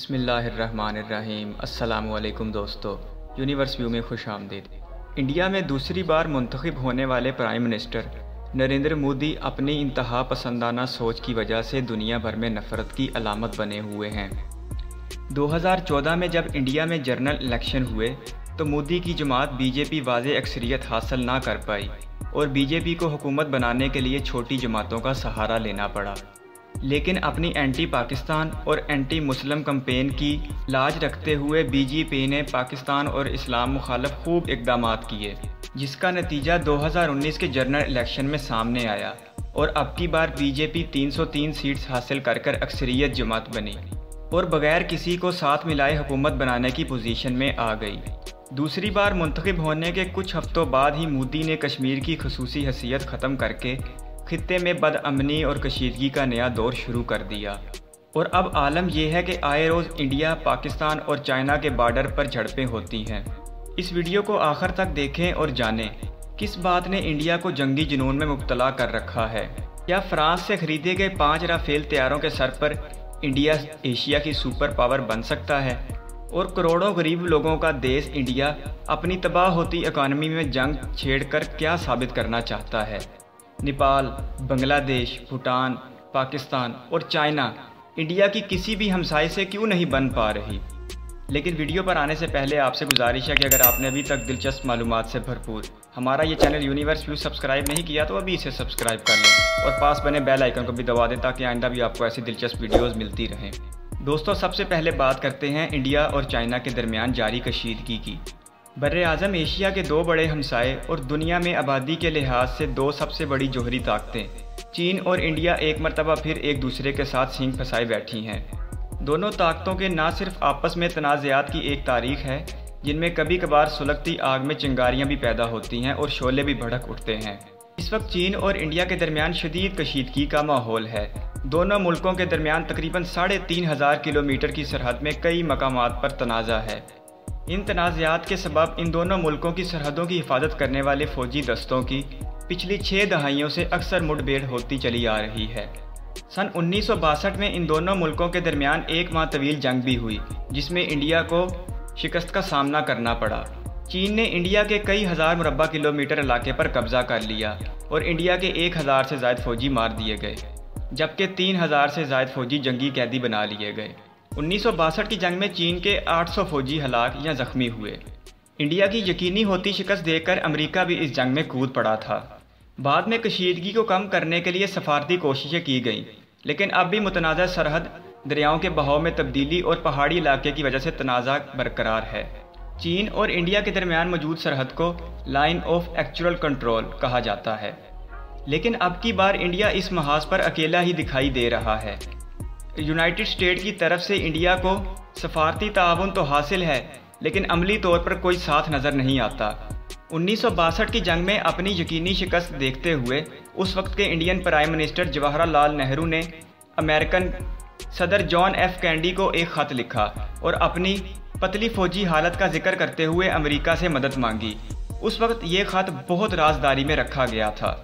بسم اللہ الرحمن الرحیم۔ السلام علیکم دوستو، یونیورس ویو میں خوش آمدید۔ انڈیا میں دوسری بار منتخب ہونے والے پرائم منسٹر نریندر مودی اپنی انتہا پسندانہ سوچ کی وجہ سے دنیا بھر میں نفرت کی علامت بنے ہوئے ہیں۔ 2014 میں جب انڈیا میں جنرل الیکشن ہوئے تو مودی کی جماعت بی جے پی واضح اکثریت حاصل نہ کر پائی اور بی جے پی کو حکومت بنانے کے لیے چھوٹی جماعتوں کا سہارا لینا پڑا، لیکن اپنی اینٹی پاکستان اور اینٹی مسلم کمپین کی لاج رکھتے ہوئے بی جے پی نے پاکستان اور اسلام مخالف خوب اقدامات کیے، جس کا نتیجہ 2019 کے جنرل الیکشن میں سامنے آیا اور اب کی بار بی جے پی 303 سیٹس حاصل کر اکثریت جماعت بنی اور بغیر کسی کو ساتھ ملائے حکومت بنانے کی پوزیشن میں آ گئی۔ دوسری بار منتخب ہونے کے کچھ ہفتوں بعد ہی مودی نے کشمیر کی خصوصی حیثیت ختم کر کے خطے میں بدامنی اور کشیدگی کا نیا دور شروع کر دیا، اور اب عالم یہ ہے کہ آئے روز انڈیا، پاکستان اور چائنا کے بارڈر پر جھڑپیں ہوتی ہیں۔ اس ویڈیو کو آخر تک دیکھیں اور جانیں کس بات نے انڈیا کو جنگی جنون میں مبتلا کر رکھا ہے۔ کیا فرانس سے خریدے گئے 5 رافیل طیاروں کے سر پر انڈیا ایشیا کی سپر پاور بن سکتا ہے؟ اور کروڑوں غریب لوگوں کا دیس انڈیا اپنی تباہ ہوتی اکانومی میں جنگ چھیڑ کر کیا ثابت کرنا چاہتا ہے؟ نیپال، بنگلہ دیش، بھوٹان، پاکستان اور چائنا انڈیا کی کسی بھی ہمسائے سے کیوں نہیں بن پا رہی؟ لیکن ویڈیو پر آنے سے پہلے آپ سے گزارش ہے کہ اگر آپ نے ابھی تک دلچسپ معلومات سے بھرپور ہمارا یہ چینل یونیورس ویو سبسکرائب نہیں کیا تو ابھی اسے سبسکرائب کر لیں اور پاس بنے بیل آئیکن کو بھی دبا دیں تاکہ آئندہ بھی آپ کو ایسی دلچسپ ویڈیوز ملتی رہیں۔ دوستو، سب سے پہلے بات کرتے ہیں انڈیا اور چائنا کے درمیان جاری کشیدگی کی۔ براعظم ایشیا کے 2 بڑے ہمسائے اور دنیا میں آبادی کے لحاظ سے 2 سب سے بڑی جوہری طاقتیں چین اور انڈیا ایک مرتبہ پھر ایک دوسرے کے ساتھ سینگ پھنسائے بیٹھی ہیں۔ دونوں طاقتوں کے نہ صرف آپس میں تنازعات کی ایک تاریخ ہے، جن میں کبھی کبھار سلگتی آگ میں چنگاریاں بھی پیدا ہوتی ہیں اور شعلے بھی بھڑک اٹھتے ہیں۔ اس وقت چین اور انڈیا کے درمیان شدید کشیدگی کا ماحول ہے۔ دونوں ملکوں کے درمیان تقریباً 3500 کلومیٹر کی سرحد میں کئی مقامات پر تنازع ہے۔ ان تنازعات کے سبب ان دونوں ملکوں کی سرحدوں کی حفاظت کرنے والے فوجی دستوں کی پچھلی 6 دہائیوں سے اکثر مڈ بھیڑ ہوتی چلی آ رہی ہے۔ سن 1962 میں ان دونوں ملکوں کے درمیان 1 ماہ طویل جنگ بھی ہوئی، جس میں انڈیا کو شکست کا سامنا کرنا پڑا۔ چین نے انڈیا کے کئی ہزار مربع کلومیٹر علاقے پر قبضہ کر لیا اور انڈیا کے 1000 سے زائد فوجی مار دیے گئے، جبکہ 3000 سے زائد فوجی جنگی قیدی بنا لیے گئے۔ 1962 کی جنگ میں چین کے 800 فوجی ہلاک یا زخمی ہوئے۔ انڈیا کی یقینی ہوتی شکست دیکھ کر امریکہ بھی اس جنگ میں کود پڑا تھا۔ بعد میں کشیدگی کو کم کرنے کے لیے سفارتی کوششیں کی گئیں، لیکن اب بھی متنازع سرحد، دریاؤں کے بہاؤ میں تبدیلی اور پہاڑی علاقے کی وجہ سے تنازع برقرار ہے۔ چین اور انڈیا کے درمیان موجود سرحد کو لائن آف ایکچوئل کنٹرول کہا جاتا ہے، لیکن اب کی بار انڈیا اس محاذ پر اکیلا ہی دکھائی دے رہا ہے۔ یونائٹڈ اسٹیٹ کی طرف سے انڈیا کو سفارتی تعاون تو حاصل ہے، لیکن عملی طور پر کوئی ساتھ نظر نہیں آتا۔ 1962 کی جنگ میں اپنی یقینی شکست دیکھتے ہوئے اس وقت کے Indian prime minister Jawahar Lal Nehru نے امریکن صدر جان ایف کینیڈی کو ایک خط لکھا اور اپنی پتلی فوجی حالت کا ذکر کرتے ہوئے امریکہ سے مدد مانگی۔ اس وقت یہ خط بہت رازداری میں رکھا گیا تھا۔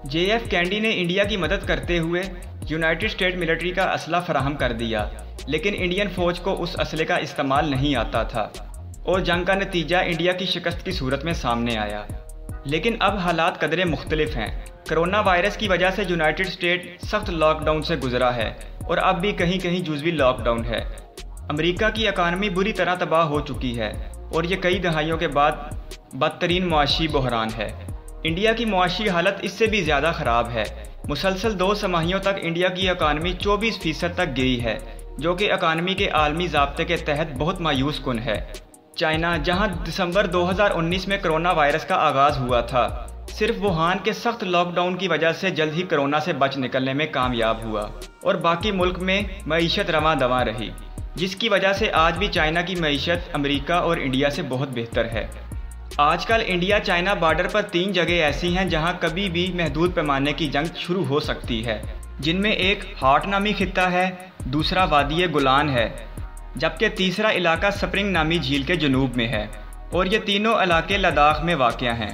جے ایف کینیڈی نے انڈیا کی مدد کرتے ہوئے یونائٹڈ اسٹیٹ ملٹری کا اسلحہ فراہم کر دیا، لیکن انڈین فوج کو اس اسلحے کا استعمال نہیں آتا تھا اور جنگ کا نتیجہ انڈیا کی شکست کی صورت میں سامنے آیا۔ لیکن اب حالات قدرے مختلف ہیں۔ کرونا وائرس کی وجہ سے یونائٹڈ اسٹیٹ سخت لاک ڈاؤن سے گزرا ہے اور اب بھی کہیں کہیں جزوی لاک ڈاؤن ہے۔ امریکہ کی اکانومی بری طرح تباہ ہو چکی ہے اور یہ کئی دہائیوں کے بعد بدترین معاشی بحران ہے۔ انڈیا کی معاشی حالت اس سے بھی زیادہ خراب ہے۔ مسلسل 2 سماہیوں تک انڈیا کی اکانومی 24% تک گئی ہے، جو کہ اکانومی کے عالمی ضابطے کے تحت بہت مایوس کن ہے۔ چائنا، جہاں دسمبر 2019 میں کرونا وائرس کا آغاز ہوا تھا، صرف ووہان کے سخت لاک ڈاؤن کی وجہ سے جلد ہی کرونا سے بچ نکلنے میں کامیاب ہوا اور باقی ملک میں معیشت رواں دواں رہی، جس کی وجہ سے آج بھی چائنا کی معیشت امریکہ اور انڈیا سے بہت بہتر ہے۔ آج کل انڈیا چائنا بارڈر پر 3 جگہ ایسی ہیں جہاں کبھی بھی محدود پیمانے کی جنگ شروع ہو سکتی ہے، جن میں ایک ہاٹ نامی خطہ ہے، دوسرا وادی گولان ہے، جبکہ تیسرا علاقہ سپرنگ نامی جھیل کے جنوب میں ہے، اور یہ تینوں علاقے لداخ میں واقع ہیں۔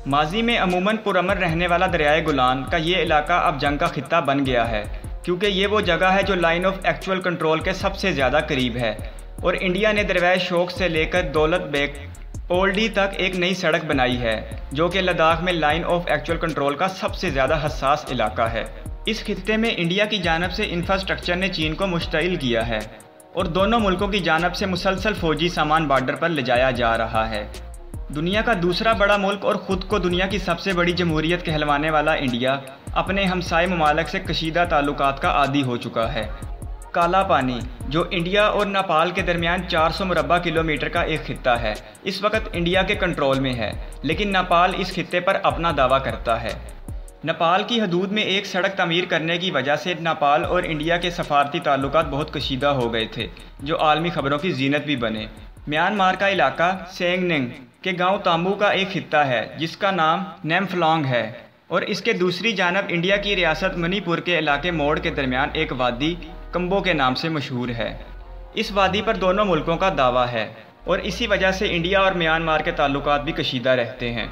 ماضی میں عموماً پرامن رہنے والا دریائے گولان کا یہ علاقہ اب جنگ کا خطہ بن گیا ہے کیونکہ یہ وہ جگہ ہے جو لائن آف ایکچول کنٹرول کے سب سے زیادہ قریب ہے، اور انڈیا نے درویش شوق سے لے کر دولت بیگ اولڈی تک ایک نئی سڑک بنائی ہے جو کہ لداخ میں لائن آف ایکچول کنٹرول کا سب سے زیادہ حساس علاقہ ہے۔ اس خطے میں انڈیا کی جانب سے انفراسٹرکچر نے چین کو مشتعل کیا ہے اور دونوں ملکوں کی جانب سے مسلسل فوجی سامان بارڈر پر لے جایا جا رہا ہے۔ دنیا کا دوسرا بڑا ملک اور خود کو دنیا کی سب سے بڑی جمہوریت کہلوانے والا انڈیا اپنے ہمسائے ممالک سے کشیدہ تعلقات کا عادی ہو چکا ہے۔ کالا پانی، جو انڈیا اور نیپال کے درمیان 400 مربع کلومیٹر کا ایک خطہ ہے، اس وقت انڈیا کے کنٹرول میں ہے، لیکن نیپال اس خطے پر اپنا دعویٰ کرتا ہے۔ نیپال کی حدود میں ایک سڑک تعمیر کرنے کی وجہ سے نیپال اور انڈیا کے سفارتی تعلقات بہت کشیدہ ہو گئے تھے، جو عالمی خبروں کی زینت بھی بنے۔ میانمار کا علاقہ سینگ ننگ کے گاؤں تامبو کا ایک خطہ ہے جس کا نام نیمفلانگ ہے، اور اس کے دوسری جانب انڈیا کی ریاست منی پور کے علاقے موڑ کے درمیان ایک وادی کمبو کے نام سے مشہور ہے۔ اس وادی پر دونوں ملکوں کا دعویٰ ہے اور اسی وجہ سے انڈیا اور میانمار کے تعلقات بھی کشیدہ رہتے ہیں۔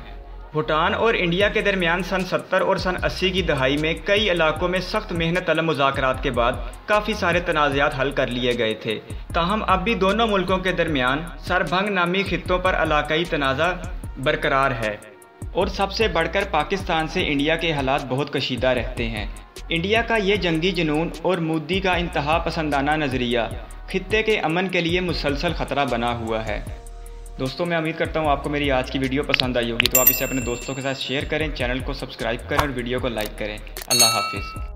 بھوٹان اور انڈیا کے درمیان سن 70 اور سن 80 کی دہائی میں کئی علاقوں میں سخت محنت طلب مذاکرات کے بعد کافی سارے تنازعات حل کر لیے گئے تھے، تاہم اب بھی دونوں ملکوں کے درمیان سربھنگ نامی خطوں پر علاقائی تنازع برقرار ہے، اور سب سے بڑھ کر پاکستان سے انڈیا کے حالات بہت کشیدہ رہتے ہیں۔ انڈیا کا یہ جنگی جنون اور مودی کا انتہا پسندانہ نظریہ خطے کے امن کے لیے مسلسل خطرہ بنا ہوا ہے۔ دوستوں، میں امید کرتا ہوں آپ کو میری آج کی ویڈیو پسند آئی ہوگی، تو آپ اسے اپنے دوستوں کے ساتھ شیئر کریں، چینل کو سبسکرائب کریں اور ویڈیو کو لائک کریں۔ اللہ حافظ۔